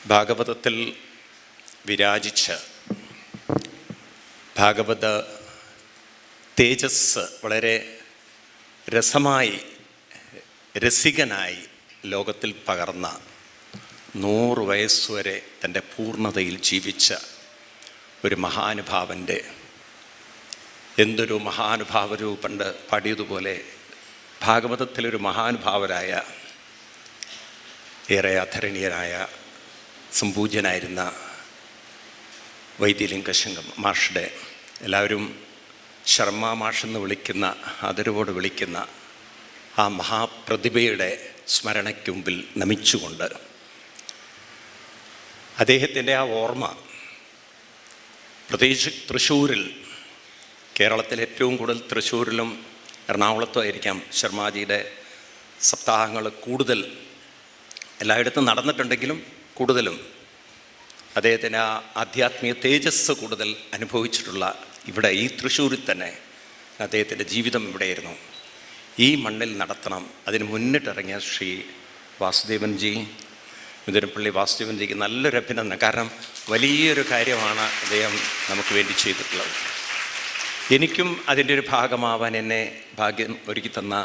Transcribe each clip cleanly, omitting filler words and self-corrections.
ഭാഗവതത്തിൽ വിരാജിച്ച ഭാഗവത തേജസ് വളരെ രസമായി രസികനായി ലോകത്തിൽ പകർന്ന 100 വയസ്സുവരെ തൻ്റെ പൂർണ്ണതയിൽ ജീവിച്ച ഒരു മഹാനുഭാവൻ്റെ എന്തൊരു മഹാനുഭാവരും പണ്ട് പാടിയതുപോലെ ഭാഗവതത്തിലൊരു മഹാനുഭാവരായ ഏറെ ആദരണീയനായ സംപൂജ്യനായിരുന്ന വൈദ്യലിംഗശങ്കം മാഷുടെ എല്ലാവരും ശർമ്മ മാഷെന്ന് വിളിക്കുന്ന ആദരവോട് വിളിക്കുന്ന ആ മഹാപ്രതിഭയുടെ സ്മരണയ്ക്ക് മുമ്പിൽ നമിച്ചുകൊണ്ട് അദ്ദേഹത്തിൻ്റെ ആ ഓർമ്മ പ്രത്യേകിച്ച് തൃശ്ശൂരിൽ, കേരളത്തിൽ ഏറ്റവും കൂടുതൽ തൃശ്ശൂരിലും എറണാകുളത്തും ആയിരിക്കാം ശർമാജിയുടെ സപ്താഹങ്ങൾ കൂടുതൽ എല്ലായിടത്തും നടന്നിട്ടുണ്ടെങ്കിലും കൂടുതലും അദ്ദേഹത്തിന് ആ ആധ്യാത്മിക തേജസ് കൂടുതൽ അനുഭവിച്ചിട്ടുള്ള ഇവിടെ ഈ തൃശ്ശൂരിൽ തന്നെ അദ്ദേഹത്തിൻ്റെ ജീവിതം ഇവിടെയായിരുന്നു. ഈ മണ്ണിൽ നടത്തണം, അതിന് മുന്നിട്ടിറങ്ങിയ ശ്രീ വാസുദേവൻജി, മുതിരപ്പള്ളി വാസുദേവൻജിക്ക് നല്ലൊരു അഭിനന്ദനം. കാരണം വലിയൊരു കാര്യമാണ് അദ്ദേഹം നമുക്ക് വേണ്ടി ചെയ്തിട്ടുള്ളത്. എനിക്കും അതിൻ്റെ ഒരു ഭാഗമാവാൻ എന്നെ ഭാഗ്യം ഒരുക്കി തന്ന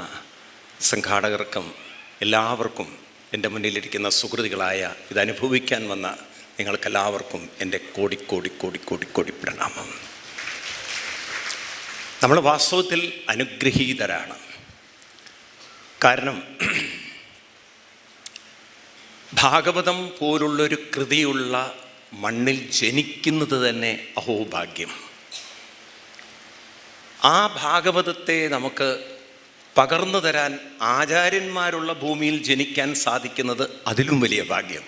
സംഘാടകർക്കും എല്ലാവർക്കും, എൻ്റെ മുന്നിലിരിക്കുന്ന സുഹൃത്തുക്കളായ ഇതനുഭവിക്കാൻ വന്ന നിങ്ങൾക്കെല്ലാവർക്കും എൻ്റെ കോടി കോടി കോടി കോടി കോടി പ്രണാമം. നമ്മൾ വാസ്തവത്തിൽ അനുഗ്രഹീതരാണ്. കാരണം ഭാഗവതം പോലുള്ളൊരു കൃതിയുള്ള മണ്ണിൽ ജനിക്കുന്നത് തന്നെ അഹോഭാഗ്യം. ആ ഭാഗവതത്തെ നമുക്ക് പകർന്നു തരാൻ ആചാര്യന്മാരുള്ള ഭൂമിയിൽ ജനിക്കാൻ സാധിക്കുന്നത് അതിലും വലിയ ഭാഗ്യം.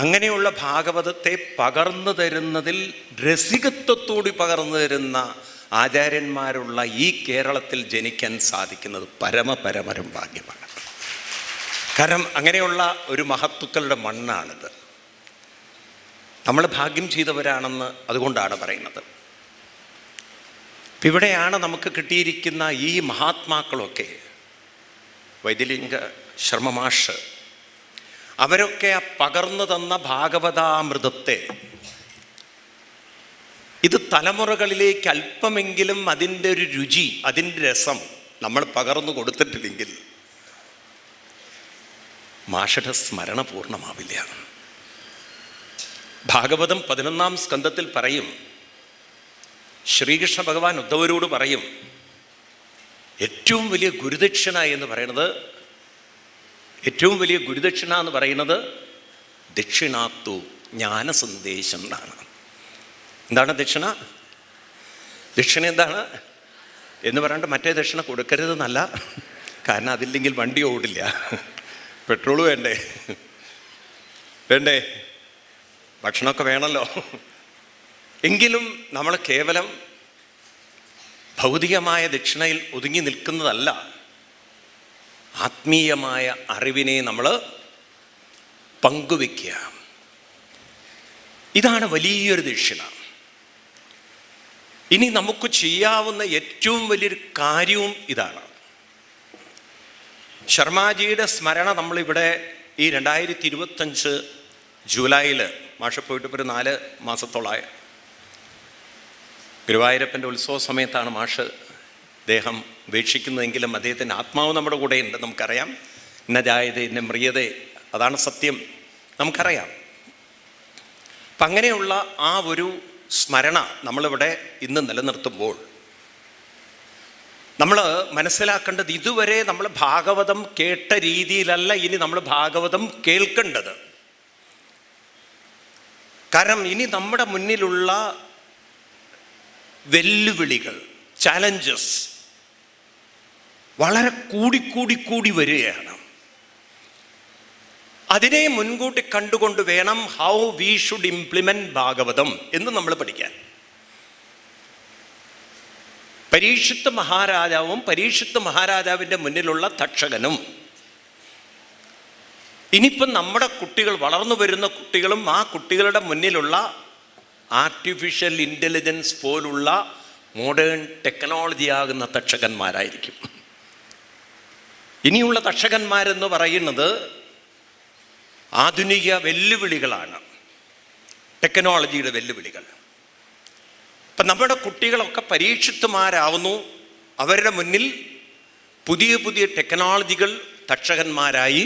അങ്ങനെയുള്ള ഭാഗവതത്തെ പകർന്നു തരുന്നതിൽ രസികത്വത്തോടെ പകർന്നു തരുന്ന ആചാര്യന്മാരുള്ള ഈ കേരളത്തിൽ ജനിക്കാൻ സാധിക്കുന്നത് പരമപരമരം ഭാഗ്യമാണ്. കാരണം അങ്ങനെയുള്ള ഒരു മഹത്തുക്കളുടെ മണ്ണാണിത്. നമ്മൾ ഭാഗ്യം ചെയ്തവരാണെന്ന് അതുകൊണ്ടാണ് പറയുന്നത്. ഇവിടെയാണ് നമുക്ക് കിട്ടിയിരിക്കുന്ന ഈ മഹാത്മാക്കളൊക്കെ, വൈദ്യലിംഗ ശർമ്മ മാഷ്, അവരൊക്കെ ആ പകർന്നു തന്ന ഭാഗവതാമൃതത്തെ ഇത് തലമുറകളിലേക്ക് അല്പമെങ്കിലും അതിൻ്റെ ഒരു രുചി, അതിൻ്റെ രസം നമ്മൾ പകർന്നു കൊടുത്തിട്ടില്ലെങ്കിൽ മാഷയുടെ സ്മരണ പൂർണ്ണമാവില്ല. ഭാഗവതം 11-ാം സ്കന്ധത്തിൽ പറയും, ശ്രീകൃഷ്ണ ഭഗവാൻ ഉദ്ധവരോട് പറയും, ഏറ്റവും വലിയ ഗുരുദക്ഷിണ എന്ന് പറയുന്നത്, ഏറ്റവും വലിയ ഗുരുദക്ഷിണ എന്ന് പറയുന്നത് ദക്ഷിണാത്തു ജ്ഞാനസന്ദേശം എന്നാണ്. എന്താണ് ദക്ഷിണ? ദക്ഷിണ എന്താണ് എന്ന് പറയാണ്ട് മറ്റേ ദക്ഷിണ കൊടുക്കരുതെന്നല്ല. കാരണം അതില്ലെങ്കിൽ വണ്ടി ഓടില്ല, പെട്രോൾ വേണ്ടേ വേണ്ടേ, ഭക്ഷണമൊക്കെ വേണമല്ലോ. എങ്കിലും നമ്മൾ കേവലം ഭൗതികമായ ദക്ഷിണയിൽ ഒതുങ്ങി നിൽക്കുന്നതല്ല, ആത്മീയമായ അറിവിനെ നമ്മൾ പങ്കുവെക്കുക. ഇതാണ് വലിയൊരു ദക്ഷിണ. ഇനി നമുക്ക് ചെയ്യാവുന്ന ഏറ്റവും വലിയൊരു കാര്യവും ഇതാണ്. ശർമാജിയുടെ സ്മരണ നമ്മളിവിടെ ഈ 2025 ജൂലൈയിൽ, മാഷ പോയിട്ട് ഇപ്പോൾ ഒരു 4 മാസത്തോളമായ ഗുരുവായൂരപ്പൻ്റെ ഉത്സവ സമയത്താണ് മാഷ് ദേഹം ഉപേക്ഷിക്കുന്നതെങ്കിലും അദ്ദേഹത്തിൻ്റെ ആത്മാവ് നമ്മുടെ കൂടെയുണ്ട്. നമുക്കറിയാം, ഇന്ന ജായത ഇന്ന മ്രിയതേ, അതാണ് സത്യം, നമുക്കറിയാം. അപ്പം അങ്ങനെയുള്ള ആ ഒരു സ്മരണ നമ്മളിവിടെ ഇന്ന് നിലനിർത്തുമ്പോൾ നമ്മൾ മനസ്സിലാക്കേണ്ടത്, ഇതുവരെ നമ്മൾ ഭാഗവതം കേട്ട രീതിയിലല്ല ഇനി നമ്മൾ ഭാഗവതം കേൾക്കേണ്ടത്. കാരണം ഇനി നമ്മുടെ മുന്നിലുള്ള വെല്ലുവിളികൾ, ചാലഞ്ചസ് വളരെ കൂടി വരികയാണ്. അതിനെ മുൻകൂട്ടി കണ്ടുകൊണ്ട് വേണം how we should implement Bhagavatam എന്ന് നമ്മൾ പഠിക്കാൻ. പരീക്ഷിത്ത് മഹാരാജാവും പരീക്ഷിത്ത് മഹാരാജാവിൻ്റെ മുന്നിലുള്ള തക്ഷകനും, ഇനിയിപ്പം നമ്മുടെ കുട്ടികൾ, വളർന്നു വരുന്ന കുട്ടികളും ആ കുട്ടികളുടെ മുന്നിലുള്ള ആർട്ടിഫിഷ്യൽ ഇൻ്റലിജൻസ് പോലുള്ള മോഡേൺ ടെക്നോളജി ആകുന്ന തക്ഷകന്മാരായിരിക്കും. ഇനിയുള്ള തക്ഷകന്മാരെന്ന് പറയുന്നത് ആധുനിക വെല്ലുവിളികളാണ്, ടെക്നോളജിയുടെ വെല്ലുവിളികൾ. ഇപ്പം നമ്മുടെ കുട്ടികളൊക്കെ പരീക്ഷിത്തുമാരാവുന്നു. അവരുടെ മുന്നിൽ പുതിയ പുതിയ ടെക്നോളജികൾ തക്ഷകന്മാരായി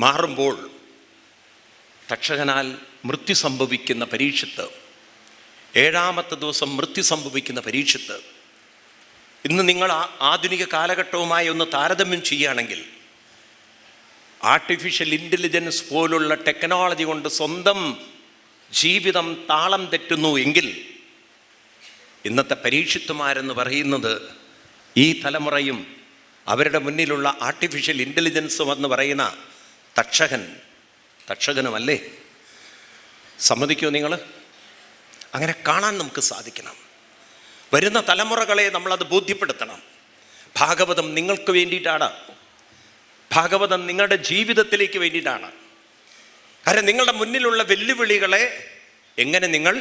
മാറുമ്പോൾ തക്ഷകനാൽ മൃത്യു സംഭവിക്കുന്ന പരീക്ഷത്ത്, 7ാമത്തെ ദിവസം മൃത്യു സംഭവിക്കുന്ന പരീക്ഷത്ത് ഇന്ന് നിങ്ങൾ ആധുനിക കാലഘട്ടവുമായി ഒന്ന് താരതമ്യം ചെയ്യുകയാണെങ്കിൽ, ആർട്ടിഫിഷ്യൽ ഇൻ്റലിജൻസ് പോലുള്ള ടെക്നോളജി കൊണ്ട് സ്വന്തം ജീവിതം താളം തെറ്റുന്നു എങ്കിൽ, ഇന്നത്തെ പരീക്ഷിത്തുമാരെന്ന് പറയുന്നത് ഈ തലമുറയും അവരുടെ മുന്നിലുള്ള ആർട്ടിഫിഷ്യൽ ഇൻ്റലിജൻസും എന്ന് പറയുന്ന തക്ഷകനുമല്ലേ? സമ്മതിക്കുമോ നിങ്ങൾ? അങ്ങനെ കാണാൻ നമുക്ക് സാധിക്കണം. വരുന്ന തലമുറകളെ നമ്മളത് ബോധ്യപ്പെടുത്തണം. ഭാഗവതം നിങ്ങൾക്ക് വേണ്ടിയിട്ടാണ്. ഭാഗവതം നിങ്ങളുടെ ജീവിതത്തിലേക്ക് വേണ്ടിയിട്ടാണ്. കാരണം നിങ്ങളുടെ മുന്നിലുള്ള വെല്ലുവിളികളെ എങ്ങനെ നിങ്ങൾ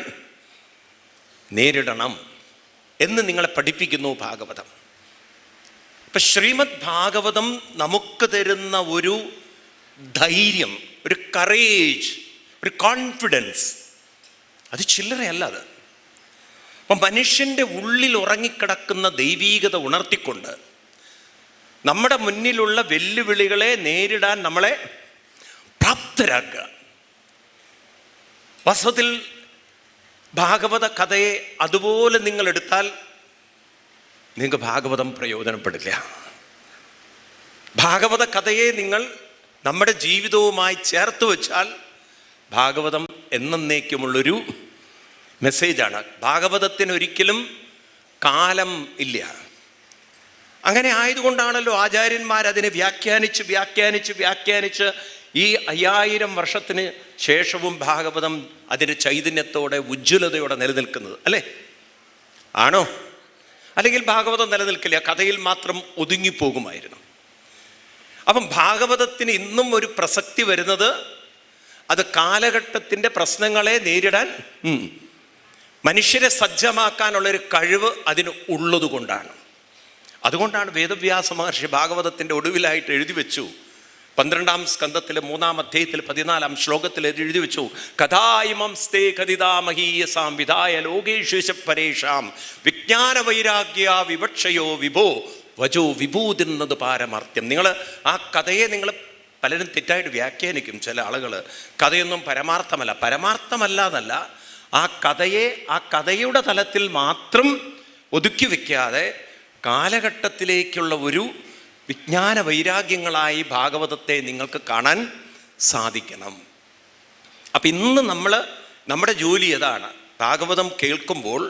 നേരിടണം എന്ന് നിങ്ങളെ പഠിപ്പിക്കുന്നു ഭാഗവതം. ഇപ്പം ശ്രീമദ് ഭാഗവതം നമുക്ക് തരുന്ന ഒരു ധൈര്യം, ഒരു കറേജ്, ഒരു കോൺഫിഡൻസ്, അത് ചില്ലറയല്ല. അത് അപ്പം മനുഷ്യൻ്റെ ഉള്ളിൽ ഉറങ്ങിക്കിടക്കുന്ന ദൈവീകത ഉണർത്തിക്കൊണ്ട് നമ്മുടെ മുന്നിലുള്ള വെല്ലുവിളികളെ നേരിടാൻ നമ്മളെ പ്രാപ്തരാക്കുക. വാസ്തവത്തിൽ ഭാഗവത കഥയെ അതുപോലെ നിങ്ങൾ എടുത്താൽ നിങ്ങൾക്ക് ഭാഗവതം പ്രയോജനപ്പെടില്ല. ഭാഗവത കഥയെ നിങ്ങൾ നമ്മുടെ ജീവിതവുമായി ചേർത്ത് വെച്ചാൽ ഭാഗവതം എന്നേക്കുമുള്ളൊരു മെസ്സേജാണ്. ഭാഗവതത്തിന് ഒരിക്കലും കാലം ഇല്ല. അങ്ങനെ ആയതുകൊണ്ടാണല്ലോ ആചാര്യന്മാർ അതിനെ വ്യാഖ്യാനിച്ച് ഈ 5000 വർഷത്തിന് ശേഷവും ഭാഗവതം അതിൻ്റെ ചൈതന്യത്തോടെ, ഉജ്ജ്വലതയോടെ നിലനിൽക്കുന്നത്, അല്ലേ? ആണോ? അല്ലെങ്കിൽ ഭാഗവതം നിലനിൽക്കില്ല, കഥയിൽ മാത്രം ഒതുങ്ങിപ്പോകുമായിരുന്നു. അപ്പം ഭാഗവതത്തിന് ഇന്നും ഒരു പ്രസക്തി വരുന്നത് അത് കാലഘട്ടത്തിൻ്റെ പ്രശ്നങ്ങളെ നേരിടാൻ മനുഷ്യരെ സജ്ജമാക്കാനുള്ളൊരു കഴിവ് അതിന് ഉള്ളതുകൊണ്ടാണ്. അതുകൊണ്ടാണ് വേദവ്യാസ മഹർഷി ഭാഗവതത്തിൻ്റെ ഒടുവിലായിട്ട് എഴുതി വെച്ചു, 12ാം സ്കന്ധത്തിലെ 3ാം അധ്യായത്തിൽ 14ാം ശ്ലോകത്തിൽ എഴുതി വെച്ചു, കഥായിമം സ്തേ കഥിതാമഹീയസാം വിധായ ലോകേഷു പരേഷാം വിജ്ഞാന വൈരാഗ്യ വിവക്ഷയോ വിഭോ വജോ വിഭൂതിന്നത് പാരമാർത്ഥ്യം. നിങ്ങൾ ആ കഥയെ നിങ്ങൾ പലരും തെറ്റായിട്ട് വ്യാഖ്യാനിക്കും. ചില ആളുകൾ കഥയൊന്നും പരമാർത്ഥമല്ലാതല്ല, ആ കഥയെ ആ കഥയുടെ തലത്തിൽ മാത്രം ഒതുക്കി വയ്ക്കാതെ കാലഘട്ടത്തിലേക്കുള്ള ഒരു വിജ്ഞാന വൈരാഗ്യങ്ങളായി ഭാഗവതത്തെ നിങ്ങൾക്ക് കാണാൻ സാധിക്കണം. അപ്പം ഇന്ന് നമ്മുടെ ജോലി അതാണ്. ഭാഗവതം കേൾക്കുമ്പോൾ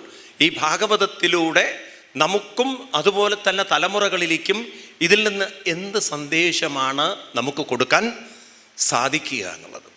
ഈ ഭാഗവതത്തിലൂടെ നമുക്കും അതുപോലെ തന്നെ തലമുറകളിലേക്കും ഇതിൽ നിന്ന് എന്ത് സന്ദേശമാണ് നമുക്ക് കൊടുക്കാൻ സാധിക്കുക എന്നുള്ളത്.